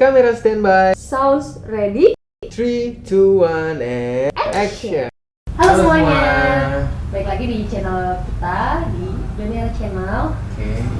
Kamera standby. Sounds ready? 3, 2, 1, and action. Halo semuanya. Balik lagi di channel kita di Dunia Channel.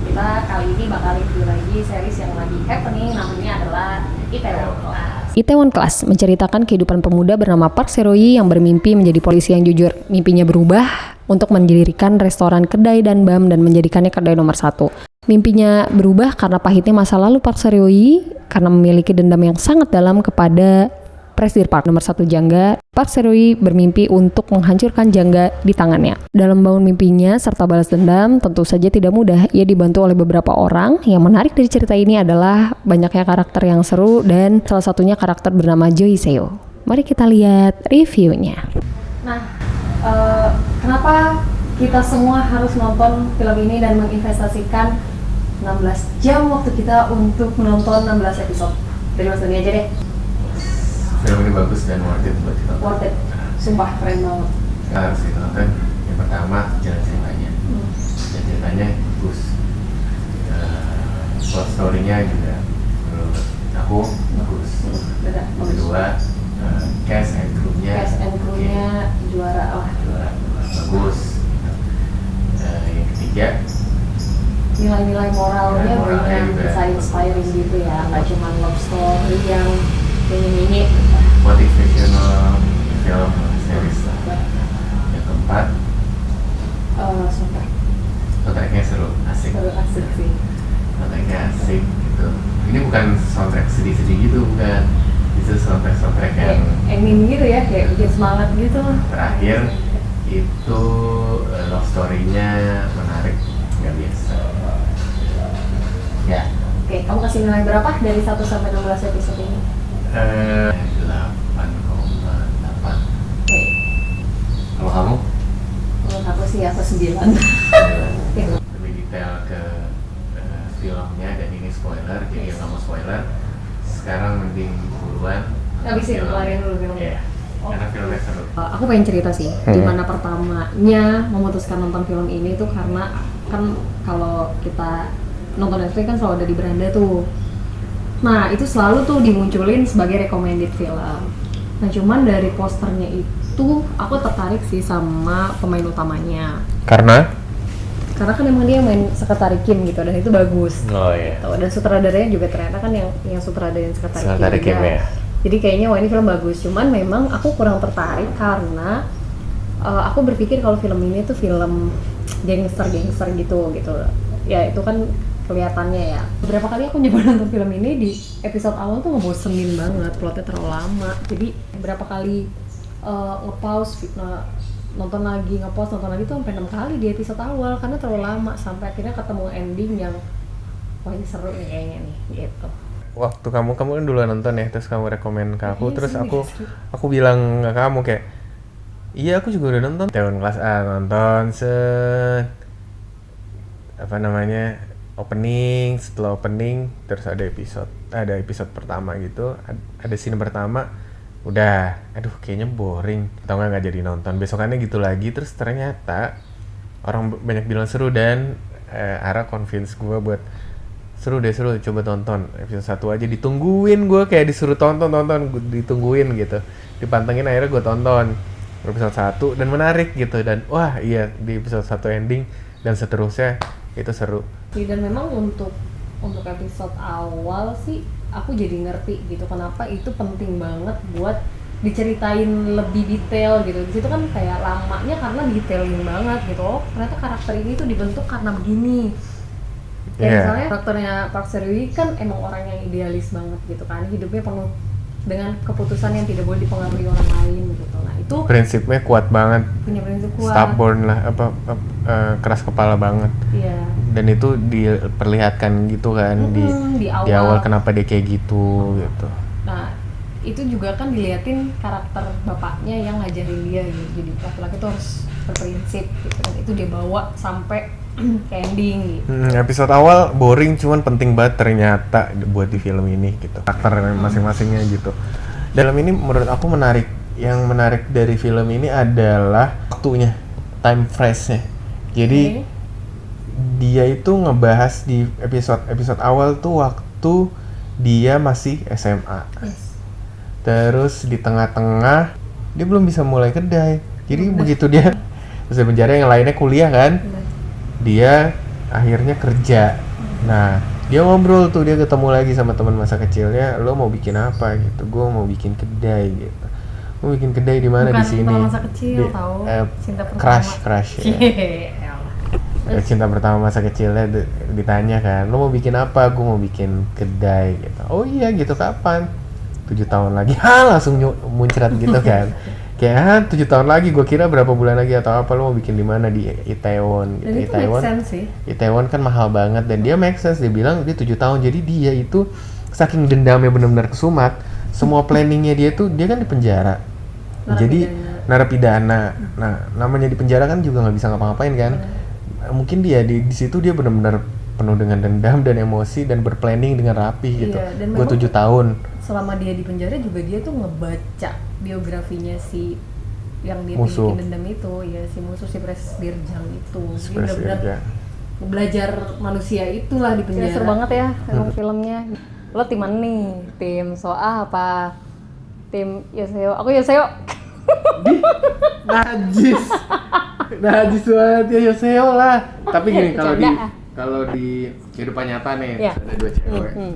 Kita kali ini bakal review lagi series yang lagi happening, namanya adalah Itaewon Class. Itaewon Class menceritakan kehidupan pemuda bernama Park Seo-hye yang bermimpi menjadi polisi yang jujur. Mimpinya berubah untuk mendirikan restoran, kedai, dan BAM dan menjadikannya kedai nomor 1. Mimpinya berubah karena pahitnya masa lalu Park Seo-hye karena memiliki dendam yang sangat dalam kepada Presidir Park nomor 1 Jangga. Park Seo-hye bermimpi untuk menghancurkan Jangga di tangannya. Dalam membangun mimpinya serta balas dendam tentu saja tidak mudah. Ia dibantu oleh beberapa orang. Yang menarik dari cerita ini adalah banyaknya karakter yang seru dan salah satunya karakter bernama Jo Hee-seo. Mari kita lihat reviewnya. Nah, kenapa kita semua harus nonton film ini dan menginvestasikan 16 jam waktu kita untuk menonton 16 episode? Dari Mas Doni aja deh. Film ini bagus dan worth it buat ditonton. Worth it, sumpah keren banget. Kita harus ditonton. Yang pertama, jalan ceritanya. Dan ceritanya bagus. Plot story-nya juga menurut aku bagus. Beda, Yang kedua, cast and crew-nya. Cast and crew-nya juara lah. Bagus. Yang ketiga, Nilai-nilai moralnya Nilai moralnya banyak, juga bisa inspiring gitu ya, nggak cuma love story yang nyanyi-nyanyi. motivational film series lah. Yang keempat, soundtracknya seru, asik. Seru asik sih. Soundtracknya asik gitu. Ini bukan soundtrack sedih-sedih gitu, bukan. Itu soundtrack yang Ending gitu ya, kayak bikin semangat gitu. terakhir itu love story-nya menarik, nggak biasa. Ya. Oke, kamu kasih nilai berapa dari 1 sampai 16 episode ini? 8,8. Oke, Kalau kamu? menurut aku sih aku 9. Lebih detail ke filmnya, dan ini spoiler, jadi yang nggak mau spoiler sekarang mending buruan Habisin, film. kelarin dulu filmnya. Iya, karena filmnya seru. Aku pengen cerita sih, gimana pertamanya memutuskan nonton film ini tuh karena kan kalau kita nonton Netflix kan selalu ada di beranda tuh. Nah itu selalu tuh dimunculin sebagai recommended film. Nah cuman dari posternya itu aku tertarik sih sama pemain utamanya. Karena kan emang dia main Sekretari Kim gitu, dan itu bagus. Oh iya. Gitu. Dan sutradaranya juga ternyata kan yang sutradarain Sekretari Kim juga. ya. Jadi kayaknya wah ini film bagus, cuman memang aku kurang tertarik karena aku berpikir kalau film ini tuh film gangster gitu. Ya itu kan kelihatannya ya. Beberapa kali aku nyoba nonton film ini, di episode awal tuh ngebosenin banget, plotnya terlalu lama. Jadi beberapa kali nge-pause, nonton lagi tuh sampai 6 kali di episode awal karena terlalu lama, sampai akhirnya ketemu ending yang wah ini seru nih kayaknya nih gitu. Waktu kamu kan duluan nonton ya, terus kamu rekomen ke aku, Iya terus sih, aku bilang ke kamu kayak, iya aku juga udah nonton Itaewon Class nonton opening, setelah opening terus ada episode pertama gitu, ada scene pertama, udah aduh kayaknya boring atau nggak jadi nonton, besokannya gitu lagi, terus ternyata orang banyak bilang seru dan Ara convince gue buat seru, coba tonton episode 1 aja, ditungguin gue kayak disuruh tonton ditungguin gitu, dipantengin, akhirnya gue tonton episode 1 dan menarik gitu, dan wah iya di episode 1 ending dan seterusnya itu seru. Dan memang untuk episode awal sih aku jadi ngerti gitu kenapa itu penting banget buat diceritain lebih detail gitu. Di situ kan kayak lamanya karena detailing banget gitu. Oh, ternyata karakter ini tuh dibentuk karena begini. Kayak misalnya karakternya Park Seo-hye kan emang orang yang idealis banget gitu kan. Hidupnya penuh dengan keputusan yang tidak boleh dipengaruhi orang lain gitu. Nah, itu Prinsipnya kuat banget, punya prinsip kuat. stubborn lah, keras kepala banget. Iya. Dan itu diperlihatkan gitu kan di awal kenapa dia kayak gitu. Nah, itu juga kan diliatin karakter bapaknya yang ngajarin dia gitu. Jadi laki-laki tuh harus berprinsip gitu, dan itu dia bawa sampai ke ending gitu. Episode awal boring, cuman penting banget ternyata buat di film ini gitu, karakter masing-masingnya gitu. Dalam ini menurut aku yang menarik dari film ini adalah waktunya, time phrase-nya. Jadi dia itu ngebahas di episode awal tuh waktu dia masih SMA. Yes. Terus di tengah-tengah dia belum bisa mulai kedai. Jadi begitu dia selesai penjara, yang lainnya kuliah kan, dia akhirnya kerja. Nah, dia ngobrol tuh, dia ketemu lagi sama teman masa kecilnya, lo mau bikin apa gitu? Gue mau bikin kedai gitu. Mau bikin kedai di mana? Di sini. Bukan masa kecil, Di- tahu. Cinta pertama. Crush ya. Ya. Cinta pertama masa kecilnya ditanya kan, lo mau bikin apa? Gue mau bikin kedai gitu. Oh iya gitu, kapan? 7 tahun lagi. Langsung muncrat gitu kan. Kayak 7 tahun lagi, gue kira berapa bulan lagi atau apa. Lo mau bikin di mana? Di Itaewon gitu. Dan itu make sense sih. Itaewon kan mahal banget, dan dia make sense. Dia bilang dia 7 tahun, jadi dia itu saking dendamnya benar-benar kesumat. Semua planningnya dia tuh, dia kan di penjara. Jadi narapidana. Nah, namanya di penjara kan juga nggak bisa ngapa-ngapain kan. Mungkin dia di situ dia benar-benar penuh dengan dendam dan emosi dan berplanning dengan rapi gitu. Iya, dan Gue memang 7 tahun. Selama dia di penjara juga dia tuh ngebaca biografinya si yang dia Musuh. bikin dendam itu, ya si musuh, si Presdirjang itu. Dia Seperti benar-benar ya. belajar manusia itulah di penjara. Seru banget ya emang filmnya. Lo tim mana nih? Tim Soah apa tim Yoseo? Aku Yoseo. Najis banget ya Yoseo lah. Tapi gini, Bercanda. kalau di kehidupan nyata nih, Iya. ada 2 cewek. Hmm.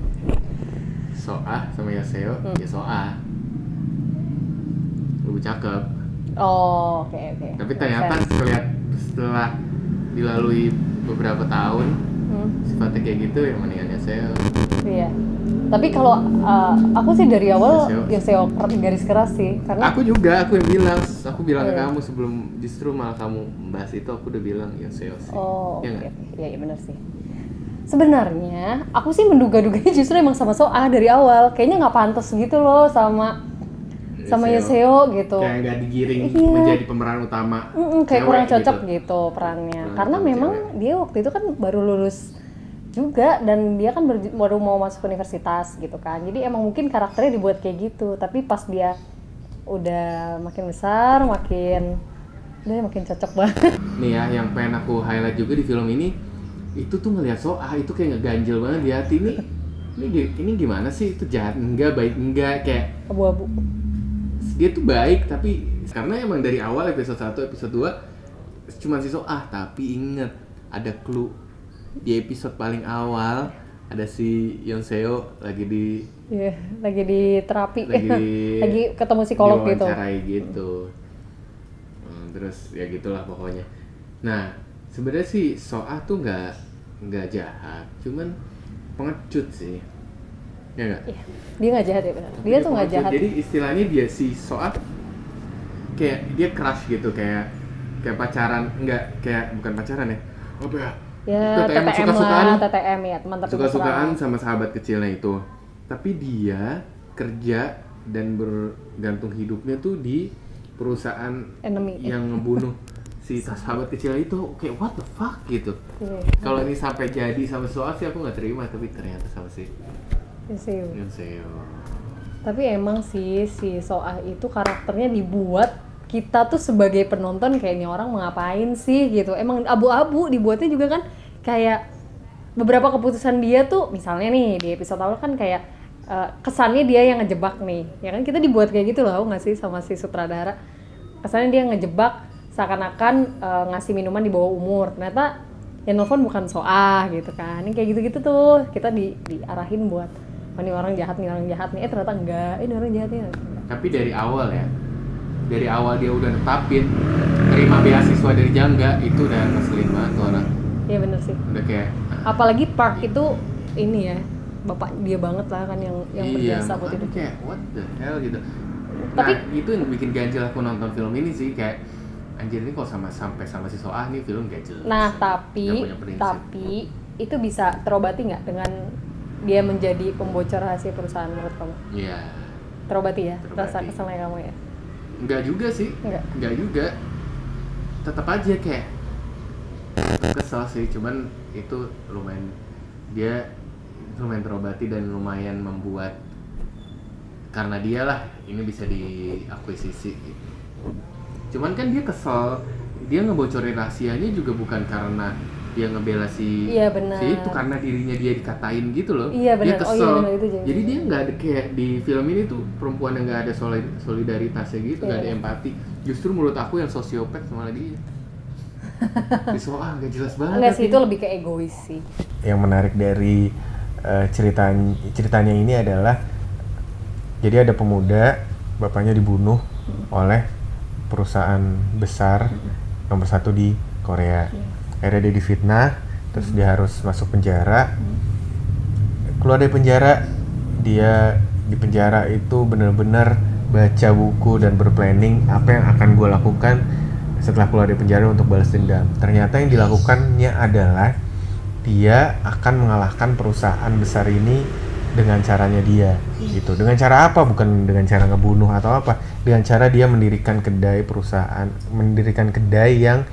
Soah sama Yoseo, ya Soah lebih cakep. Oh, oke. Tapi ternyata setelah dilalui beberapa tahun, sifatnya kayak gitu, yang mendingan Yoseo. Iya. Tapi kalau aku sih dari awal Yoseo. Yoseo garis keras sih, karena Aku bilang ke kamu sebelum, justru malah kamu membahas itu, aku udah bilang Yoseo sih. oh, Iya oke. nggak? Iya benar sih. Sebenarnya aku sih menduga-duganya justru emang sama Soah dari awal. Kayaknya nggak pantas gitu loh sama Yoseo gitu. Kayak nggak digiring Iya. menjadi pemeran utama. Kayak cewek kurang cocok gitu. gitu perannya. Kurang Karena cocok memang cewek. dia waktu itu kan baru lulus juga, dan dia kan baru mau masuk universitas gitu kan. Jadi emang mungkin karakternya dibuat kayak gitu. Tapi pas dia udah makin besar, makin cocok banget. Nih ya, yang pengen aku highlight juga di film ini, itu tuh ngelihat Soah itu kayak ngeganjel banget di hati. Ini gimana sih? Itu jahat enggak, baik enggak, kayak Abu-abu. dia tuh baik, tapi karena emang dari awal episode 1, episode 2 cuma si Soah, tapi inget ada clue di episode paling awal, ada si Yonseo lagi di Iya, lagi di terapi. Lagi- lagi ketemu psikolog gitu. diwawancarai gitu. Terus ya gitulah pokoknya. Nah, sebenarnya sih Soah tuh nggak jahat, cuman pengecut sih. Ya nggak? Iya. Dia nggak jahat ya benar. Tapi Dia tuh nggak pengecut. jahat. Jadi istilahnya dia si Soah kayak dia crush gitu, kayak pacaran, bukan pacaran ya. Apa ya? Ya, TTM, TTM suka-sukaan. lah, TTM ya, teman tapi Suka-sukaan mesra. sama sahabat kecilnya itu. Tapi dia kerja dan bergantung hidupnya tuh di perusahaan Enemy. yang ngebunuh si sahabat kecilnya itu. Kayak what the fuck gitu. Iya. Kalau ini sampai jadi sama Soah sih aku nggak terima, tapi ternyata sama si Yoseo. Yonseo. Tapi emang sih si Soah itu karakternya dibuat kita tuh sebagai penonton kayak ini orang mau ngapain sih gitu. Emang abu-abu dibuatnya juga kan, kayak beberapa keputusan dia tuh, misalnya nih di episode awal kan kayak kesannya dia yang ngejebak nih, ya kan kita dibuat kayak gitu loh nggak sih sama si sutradara. Kesannya dia ngejebak seakan-akan ngasih minuman di bawah umur, ternyata yang nelfon bukan Soah gitu kan. Ini kayak gitu-gitu tuh kita diarahin buat oh, ini orang jahat nih, ternyata enggak, ini orang jahat nih. Tapi dari awal dia udah netapin terima beasiswa dari Jangga, itu udah ngeselin banget tuh orang. Iya bener sih. Udah kayak Apalagi Park itu ini ya, bapak dia banget lah kan yang iya, berjasa buat makanya hidup. kayak what the hell gitu. Tapi- Nah, itu yang bikin ganjil aku nonton film ini sih, kayak anjir ini kok sampai sama si Soah nih film gak jelas. Nah Nggak punya prinsip. tapi itu bisa terobati nggak dengan dia menjadi pembocor rahasia perusahaan menurut kamu? Iya. Terobati ya, Terobati. rasa keselnya kamu ya? Enggak juga sih. Enggak. Juga. Tetap aja kayak kesel sih, cuman itu lumayan terobati dan lumayan membuat, karena dia lah ini bisa diakuisisi gitu. Cuman kan dia kesel, dia ngebocorin rahasianya juga bukan karena dia ngebela si Iya, benar. si itu karena dirinya dia dikatain gitu loh. Iya, Dia benar. Oh, kesel. iya, benar, itu juga. Jadi dia nggak ada kayak di film ini tuh perempuan yang nggak ada solidaritasnya gitu, nggak ada Iya. empati. Justru menurut aku yang sosiopat malah dia. Nggak jelas banget. Enggak sih, tapi. itu lebih ke egois sih. Yang menarik dari ceritanya ini adalah jadi ada pemuda, bapaknya dibunuh oleh perusahaan besar nomor 1 di Korea. Akhirnya dia difitnah, terus dia harus masuk penjara. Keluar dari penjara, dia di penjara itu benar-benar baca buku dan berplanning apa yang akan gue lakukan setelah keluar dari penjara untuk balas dendam. Ternyata yang dilakukannya adalah dia akan mengalahkan perusahaan besar ini dengan caranya dia gitu. Dengan cara apa? Bukan dengan cara ngebunuh atau apa. Dengan cara dia mendirikan kedai yang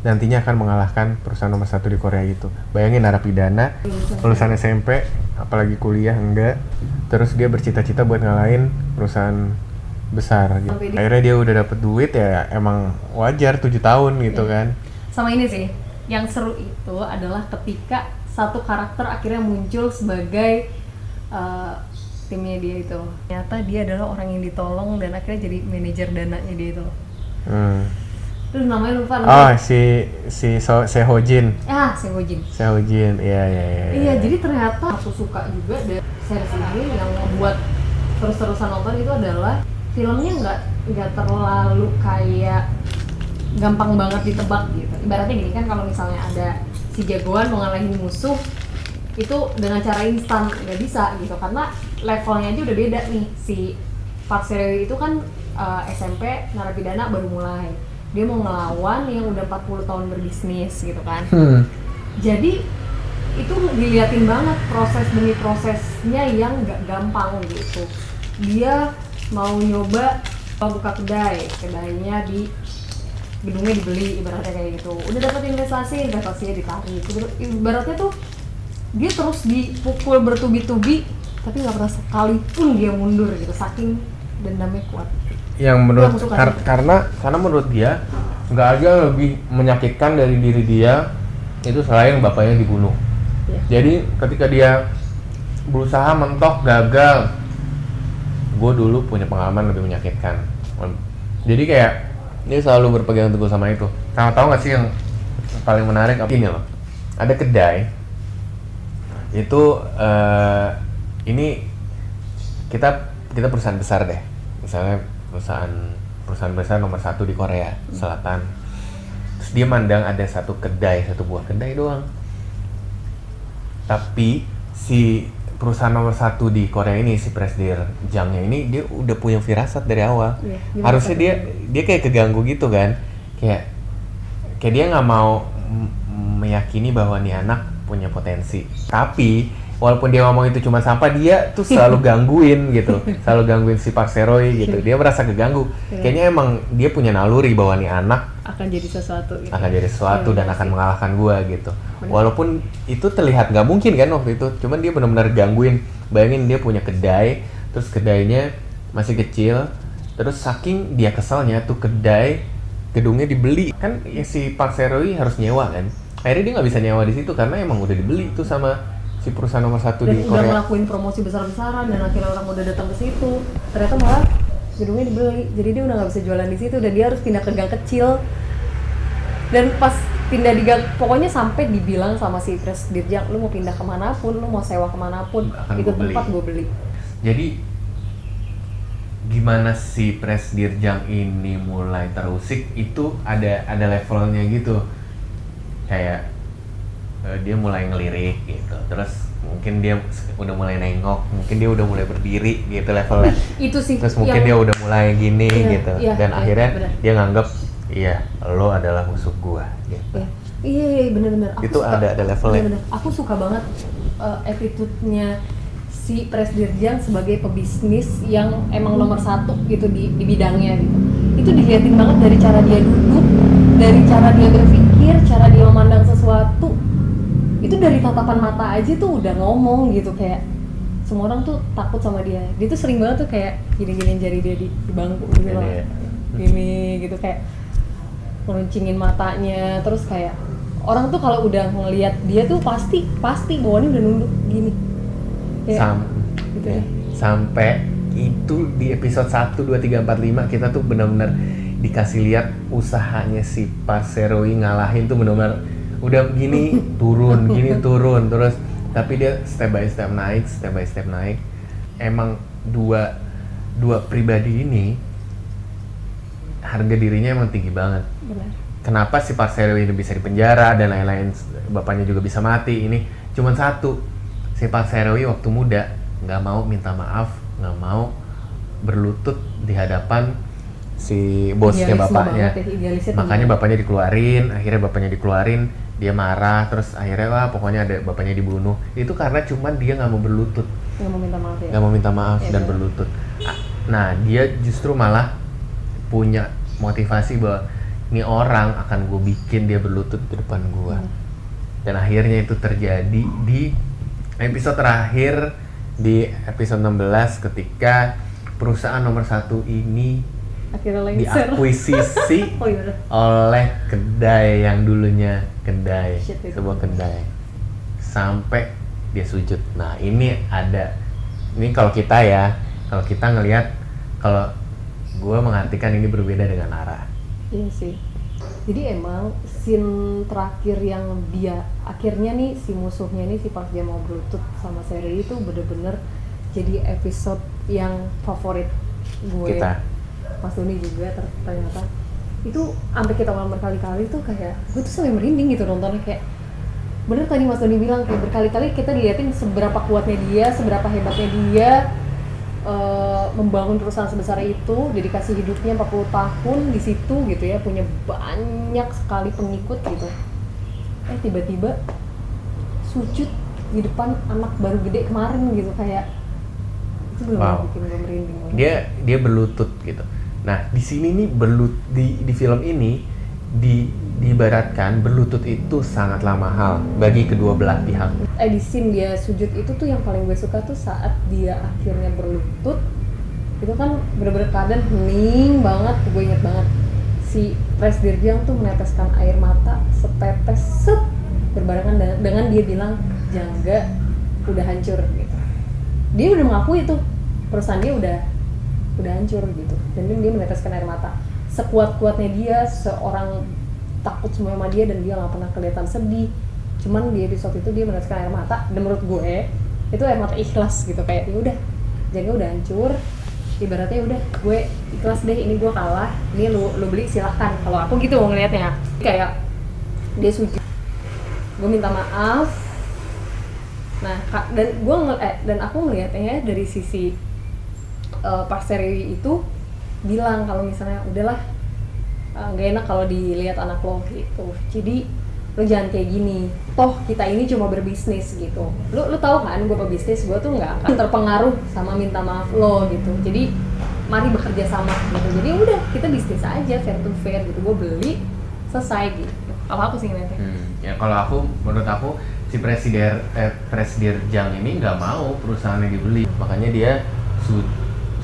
nantinya akan mengalahkan perusahaan nomor 1 di Korea itu. Bayangin narapidana, lulusan SMP, apalagi kuliah enggak. Terus dia bercita-cita buat ngalahin perusahaan besar gitu. Akhirnya dia udah dapet duit ya emang wajar 7 tahun gitu kan. Sama ini sih, yang seru itu adalah ketika satu karakter akhirnya muncul sebagai timnya dia itu. Ternyata dia adalah orang yang ditolong dan akhirnya jadi manajer dananya dia itu. Terus namanya lupa. Oh, si Sehojin. Sehojin. Sehojin, iya. Iya, jadi ternyata aku suka juga dari series ini yang membuat terus-terusan nonton itu adalah filmnya nggak terlalu kayak gampang banget ditebak gitu. Ibaratnya gini kan, kalau misalnya ada si jagoan mau ngalahin musuh itu dengan cara instan, nggak bisa gitu, karena levelnya aja udah beda nih. Si Park Seo-hye itu kan SMP narapidana baru mulai, dia mau ngelawan yang udah 40 tahun berbisnis gitu kan. Jadi itu diliatin banget proses demi prosesnya yang nggak gampang gitu. Dia mau nyoba buka kedainya di gedungnya dibeli, ibaratnya kayak gitu. Udah dapat investasinya ditarik. Ibaratnya tuh dia terus dipukul bertubi-tubi, tapi nggak pernah sekali pun dia mundur gitu, saking dendamnya kuat. Yang menurut karena menurut dia nggak ada yang lebih menyakitkan dari diri dia itu selain bapaknya dibunuh. Jadi ketika dia berusaha mentok gagal, gue dulu punya pengalaman lebih menyakitkan. Jadi kayak dia selalu berpegang teguh sama itu. Tahu nggak sih yang paling menarik ini loh? Ada kedai itu ini kita perusahaan besar deh, misalnya perusahaan besar nomor 1 di Korea Selatan. Terus dia mandang ada satu buah kedai doang. Tapi si perusahaan nomor 1 di Korea ini, si Presdir Jangnya ini, dia udah punya firasat dari awal. Harusnya dia kayak keganggu gitu kan, kayak dia nggak mau meyakini bahwa nih anak punya potensi. Tapi walaupun dia ngomong itu cuma sampah, dia tuh selalu gangguin gitu, selalu gangguin si Park Seo-hye gitu. Dia merasa keganggu. Kayaknya emang dia punya naluri bahwa nih anak akan jadi sesuatu gitu. Dan akan mengalahkan gua gitu. Walaupun itu terlihat nggak mungkin kan waktu itu, cuman dia benar-benar gangguin. Bayangin dia punya kedai, terus kedainya masih kecil, terus saking dia keselnya tuh gedungnya dibeli kan ya, si Park Seo-hye harus nyewa kan. Akhirnya dia nggak bisa nyewa di situ karena emang udah dibeli tuh sama si perusahaan nomor 1 di Korea. Dan udah ngelakuin promosi besar-besaran dan akhirnya orang udah datang ke situ. Ternyata malah gedungnya dibeli. Jadi dia udah nggak bisa jualan di situ dan dia harus pindah ke gang kecil. Dan pas pindah di gang, pokoknya sampai dibilang sama si Presdir Jang, lu mau pindah kemanapun, lu mau sewa kemanapun, itu tempat gue beli. Jadi gimana si Presdir Jang ini mulai terusik itu ada levelnya gitu. Kayak dia mulai ngelirik gitu, terus mungkin dia udah mulai nengok, mungkin dia udah mulai berdiri gitu levelnya. Itu sih. Terus mungkin dia udah mulai gini gitu, dan akhirnya bener. dia nganggap lo adalah musuh gua gitu. Iya bener-bener. Itu ada levelnya. Bener-bener. Aku suka banget attitude-nya si Presdir Jang sebagai pebisnis yang emang nomor 1 gitu di bidangnya gitu. Itu dilihatin banget dari cara dia duduk, dari cara dia berpikir, cara dia memandang sesuatu. Itu dari tatapan mata aja tuh udah ngomong gitu, kayak semua orang tuh takut sama dia. Dia tuh sering banget tuh kayak gini-giniin jari dia di bangku gitu loh. Gini gitu, kayak meruncingin matanya, terus kayak orang tuh kalau udah ngelihat dia tuh pasti bawaannya udah nunduk gini. Kayak, gitu ya. deh. Sampai itu di episode 1, 2, 3, 4, 5 kita tuh benar-benar dikasih lihat usahanya si Parseroi ngalahin tuh benar-benar udah gini turun terus, tapi dia step by step naik. Emang dua pribadi ini harga dirinya emang tinggi banget. Benar. Kenapa si Parseroi ini bisa dipenjara dan lain-lain, bapaknya juga bisa mati, ini cuman satu, si Parseroi waktu muda nggak mau minta maaf, nggak mau berlutut di hadapan si bosnya bapaknya. Makanya bapaknya dikeluarin, dia marah, terus akhirnya wah pokoknya ada bapaknya dibunuh. Itu karena cuman dia nggak mau berlutut, Nggak mau minta maaf ya. nggak mau minta maaf Ya, dan bener. berlutut. Nah dia justru malah punya motivasi bahwa ini orang akan gue bikin dia berlutut di depan gue. Dan akhirnya itu terjadi di episode terakhir, di episode 16, ketika perusahaan nomor 1 ini Akhirnya lengser. diakuisisi Oh iya. oleh kedai yang dulunya kedai, Shit, itu. sebuah kedai, sampai dia sujud. Nah ini kalau kita ngelihat, kalau gue mengartikan ini berbeda dengan Ara. Iya sih. Jadi emang scene terakhir yang dia akhirnya nih si musuhnya nih si pas dia mau berlutut sama Seri itu bener-bener jadi episode yang favorit gue. Kita. Mas Doni juga ternyata itu sampai kita malam berkali-kali tuh kayak gue tuh sampai merinding gitu nontonnya, kayak bener tadi Mas Doni bilang kayak berkali-kali kita diliatin seberapa kuatnya dia, seberapa hebatnya dia membangun perusahaan sebesar itu, dedikasi hidupnya 40 tahun di situ gitu ya, punya banyak sekali pengikut gitu. Tiba-tiba sujud di depan anak baru gede kemarin gitu, kayak itu benar-benar bikin gue merinding banget. Dia berlutut gitu. Nah di sini nih di film ini diibaratkan berlutut itu sangatlah mahal bagi kedua belah pihak. Di scene dia sujud itu tuh yang paling gue suka tuh saat dia akhirnya berlutut. Itu kan bener-bener keadaan hening banget, gue inget banget si Presdirjang tuh meneteskan air mata setetes berbarengan dengan dia bilang Jangga udah hancur gitu. Dia udah mengakui itu perusahaan dia udah hancur gitu, dan dia meneteskan air mata. Sekuat-kuatnya dia, seorang takut semua sama dia dan dia nggak pernah kelihatan sedih. Cuman di episode itu dia meneteskan air mata, dan menurut gue itu air mata ikhlas gitu, kayak ya udah Jangga udah hancur, ibaratnya udah gue ikhlas deh, ini gue kalah, ini lu beli silahkan. Kalau aku gitu mau ngeliatnya, kayak dia sujud, gue minta maaf. Nah dan aku ngeliatnya dari sisi Parseroi itu bilang kalau misalnya udahlah nggak enak kalau dilihat anak lo gitu, jadi lo jangan kayak gini, toh kita ini cuma berbisnis gitu. Lo tahu kan gue pebisnis, gue tuh nggak akan terpengaruh sama minta maaf lo gitu, jadi mari bekerja sama gitu. Jadi udah kita bisnis aja, fair to fair gitu, gue beli selesai gitu. Kalau aku sih ngeliatnya Ya kalau menurut aku si Presdirjang ini nggak mau perusahaannya dibeli, makanya dia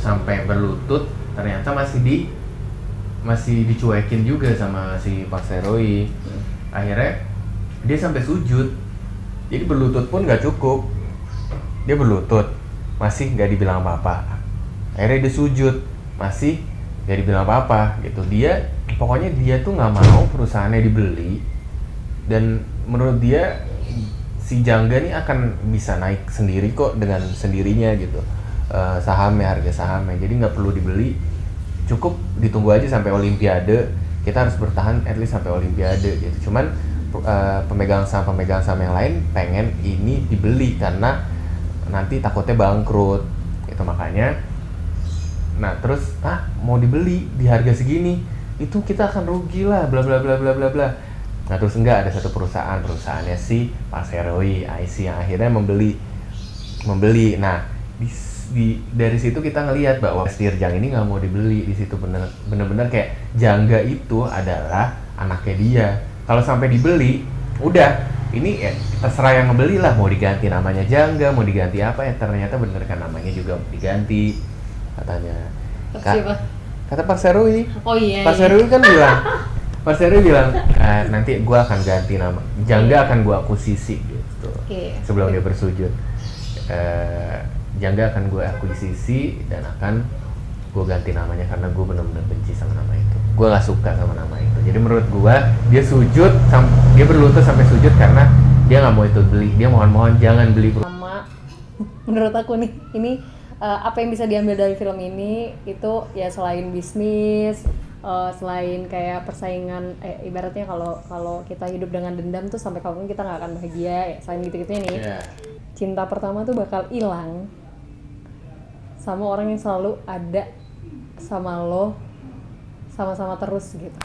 sampai berlutut, ternyata masih dicuekin juga sama si Parseroi. Akhirnya dia sampai sujud, jadi berlutut pun nggak cukup, dia berlutut masih nggak dibilang apa-apa. Akhirnya dia sujud, masih nggak dibilang apa-apa gitu. Pokoknya dia tuh nggak mau perusahaannya dibeli, dan menurut dia si Jangga nih akan bisa naik sendiri kok dengan sendirinya gitu. Harga sahamnya, jadi nggak perlu dibeli, cukup ditunggu aja sampai Olimpiade. Kita harus bertahan at least sampai Olimpiade gitu. Cuman pemegang saham yang lain pengen ini dibeli karena nanti takutnya bangkrut gitu, makanya terus mau dibeli di harga segini, itu kita akan rugi lah, bla bla bla bla bla bla. Nah terus ada satu perusahaannya si Parseroi IC yang akhirnya membeli. Nah dari situ kita ngelihat bahwa Presdirjang ini nggak mau dibeli. Di situ bener-bener kayak Jangga itu adalah anaknya dia. Kalau sampai dibeli, udah ini terserah yang ngebeli lah, mau diganti namanya Jangga, mau diganti apa ya, ternyata bener kan namanya juga diganti katanya. siapa? Kata Parseroi. Oh iya. Parseroi kan bilang Pas Heru bilang, nanti gue akan ganti nama, Jangga akan gue akuisisi gitu. Sebelum dia bersujud, Jangga akan gue akuisisi dan akan gue ganti namanya karena gue benar-benar benci sama nama itu. Gue gak suka sama nama itu. Jadi menurut gue dia sujud, dia berlutut sampai sujud karena dia nggak mau itu beli. Dia mohon-mohon jangan beli. Sama menurut aku nih, ini apa yang bisa diambil dari film ini itu ya selain bisnis, selain kayak persaingan, ibaratnya kalau kita hidup dengan dendam tuh sampai kapan kita nggak akan bahagia ya, selain gitu-gitunya nih. Cinta pertama tuh bakal hilang sama orang yang selalu ada sama lo, sama-sama terus gitu.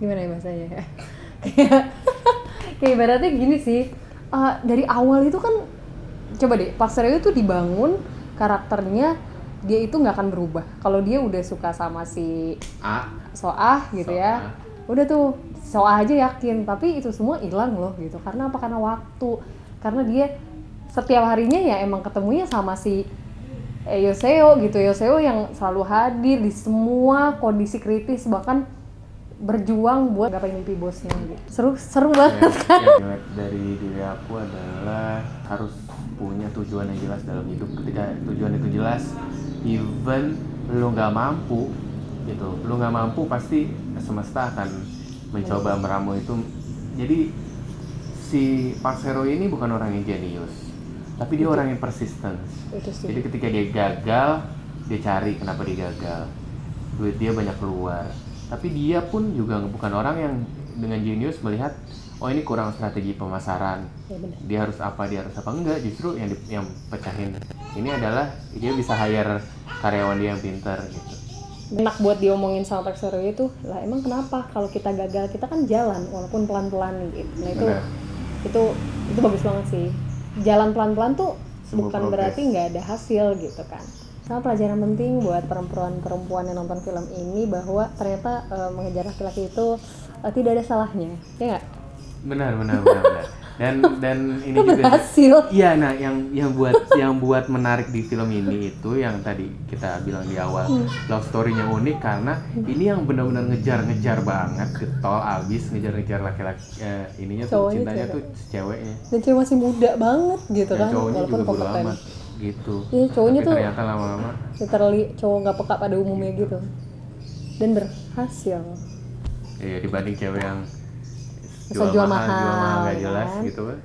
Gimana ya bahasanya ya? Kayak ibaratnya gini sih, dari awal itu kan coba deh, Park Seo-hye itu dibangun karakternya, dia itu nggak akan berubah. Kalau dia udah suka sama si So-ah gitu ya, udah tuh So-ah aja yakin, tapi itu semua hilang loh gitu. Karena apa? Karena waktu. Karena dia setiap harinya ya emang ketemunya sama si Yoseo gitu. Yoseo yang selalu hadir di semua kondisi kritis, bahkan berjuang buat gapai mimpi bosnya gitu. Seru banget kan? Yang dari diri aku adalah harus punya tujuan yang jelas dalam hidup. Ketika tujuan itu jelas, even lu nggak mampu gitu, lu nggak mampu pasti semesta akan mencoba meramu itu. Jadi si Park Seo-hye ini bukan orang yang jenius, tapi dia orang yang persisten. Jadi ketika dia gagal, dia cari kenapa dia gagal. Duit dia banyak keluar. Tapi dia pun juga bukan orang yang dengan jenius melihat, oh ini kurang strategi pemasaran, dia harus apa enggak. Justru yang pecahin ini adalah dia bisa hire karyawan dia yang pintar gitu. Enak buat diomongin sama Park Seo-hye itu lah, emang kenapa kalau kita gagal kita kan jalan walaupun pelan-pelan gitu. Nah itu bagus banget sih. Jalan pelan-pelan tuh bukan berarti nggak ada hasil gitu kan. Sama pelajaran penting buat perempuan yang nonton film ini, bahwa ternyata mengejar laki-laki itu tidak ada salahnya, ya nggak? Benar. Dan ini itu juga berhasil. Iya, nah yang buat menarik di film ini itu yang tadi kita bilang di awal, love story-nya unik karena ini yang benar-benar ngejar banget, getol abis ngejar laki-laki, ininya tuh cintanya tuh ceweknya. Dan cewek masih muda banget gitu Dan kan, cowoknya walaupun juga bodo kompeten. amat gitu. Iya, cowoknya tapi tuh ternyata lama-lama literally cowok nggak peka pada umumnya gitu, dan berhasil. Iya, dibanding cewek yang Jual mahal nggak jelas kan? gitu kan,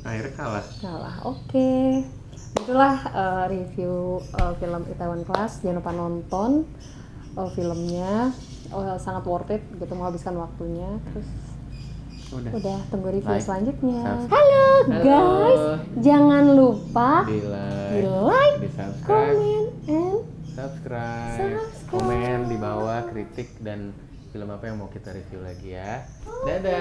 akhirnya kalah. Oke. Itulah review film Itaewon Class. Jangan lupa nonton filmnya, sangat worth it gitu, menghabiskan waktunya. Terus udah tunggu review selanjutnya. Halo guys, jangan lupa di like, di subscribe, comment, and subscribe, komen di bawah, kritik dan film apa yang mau kita review lagi ya. Dadah.